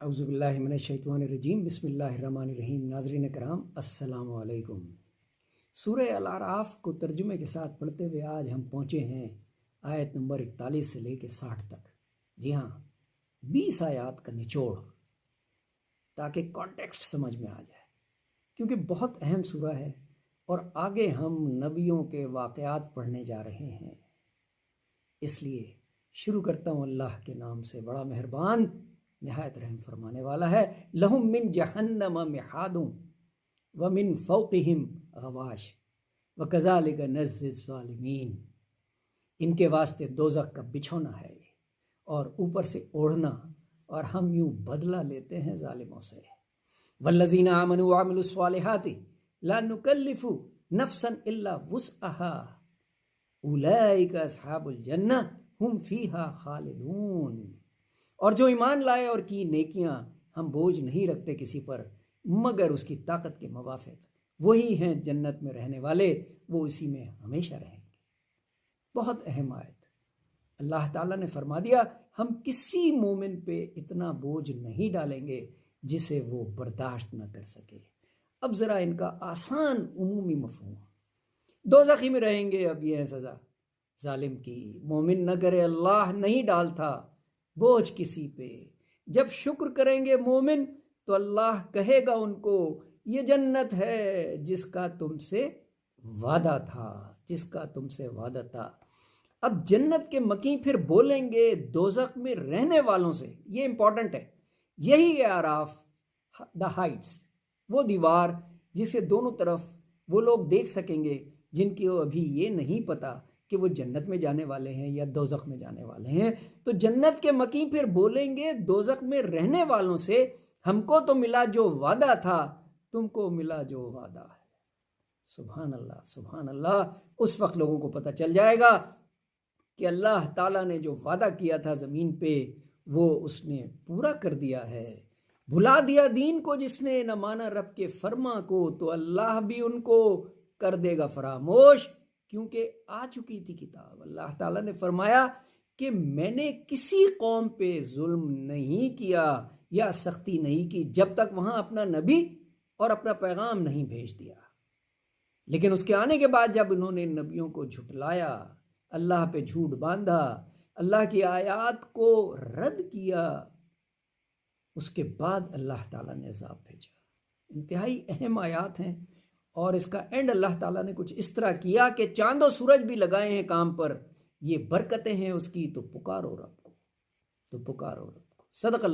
اعوذ باللہ من الشیطان الرجیم، بسم اللہ الرحمن الرحیم۔ ناظرین کرام السلام علیکم۔ سورہ الاعراف کو ترجمے کے ساتھ پڑھتے ہوئے آج ہم پہنچے ہیں آیت نمبر 41 سے لے کے 60 تک۔ جی ہاں، 20 آیات کا نچوڑ، تاکہ کانٹیکسٹ سمجھ میں آ جائے، کیونکہ بہت اہم سورہ ہے اور آگے ہم نبیوں کے واقعات پڑھنے جا رہے ہیں۔ اس لیے شروع کرتا ہوں اللہ کے نام سے، بڑا مہربان نہایت رحم فرمانے والا ہے۔ لہم من جہنم مہاد ومن فوقہم غواش وکذالک نجزی الظالمین۔ ان کے واسطے دوزخ کا بچھونا ہے اور اوپر سے اوڑھنا، اور ہم یوں بدلہ لیتے ہیں ظالموں سے۔ والذین آمنوا وعملوا الصالحات لا نکلف نفسا الا وسعها اولئک اصحاب الجنہ ہم فیہا خالدون۔ اور جو ایمان لائے اور کی نیکیاں، ہم بوجھ نہیں رکھتے کسی پر مگر اس کی طاقت کے موافق، وہی ہیں جنت میں رہنے والے، وہ اسی میں ہمیشہ رہیں گے۔ بہت اہم آیت۔ اللہ تعالیٰ نے فرما دیا ہم کسی مومن پہ اتنا بوجھ نہیں ڈالیں گے جسے وہ برداشت نہ کر سکے۔ اب ذرا ان کا آسان عمومی مفہوم، دوزخی میں رہیں گے، اب یہ ہے سزا ظالم کی۔ مومن نہ کرے، اللہ نہیں ڈالتا بوجھ کسی پہ۔ جب شکر کریں گے مومن تو اللہ کہے گا ان کو یہ جنت ہے جس کا تم سے وعدہ تھا، جس کا تم سے وعدہ تھا۔ اب جنت کے مکیں پھر بولیں گے دوزخ میں رہنے والوں سے، یہ امپورٹنٹ ہے۔ یہی ہے اعراف، دا ہائٹس، وہ دیوار جسے دونوں طرف وہ لوگ دیکھ سکیں گے جن کی ابھی یہ نہیں پتا کہ وہ جنت میں جانے والے ہیں یا دوزخ میں جانے والے ہیں۔ تو جنت کے مکیں پھر بولیں گے دوزخ میں رہنے والوں سے، ہم کو تو ملا جو وعدہ تھا، تم کو ملا جو وعدہ ہے۔ سبحان اللہ، سبحان اللہ۔ اس وقت لوگوں کو پتہ چل جائے گا کہ اللہ تعالیٰ نے جو وعدہ کیا تھا زمین پہ، وہ اس نے پورا کر دیا ہے۔ بھلا دیا دین کو جس نے، نہ مانا رب کے فرما کو، تو اللہ بھی ان کو کر دے گا فراموش، کیونکہ آ چکی تھی کتاب۔ اللہ تعالیٰ نے فرمایا کہ میں نے کسی قوم پہ ظلم نہیں کیا یا سختی نہیں کی جب تک وہاں اپنا نبی اور اپنا پیغام نہیں بھیج دیا، لیکن اس کے آنے کے بعد جب انہوں نے نبیوں کو جھٹلایا، اللہ پہ جھوٹ باندھا، اللہ کی آیات کو رد کیا، اس کے بعد اللہ تعالیٰ نے عذاب بھیجا۔ انتہائی اہم آیات ہیں، اور اس کا اینڈ اللہ تعالیٰ نے کچھ اس طرح کیا کہ چاند و سورج بھی لگائے ہیں کام پر، یہ برکتیں ہیں اس کی، تو پکارو رب کو، تو پکارو رب کو۔ صدق اللہ۔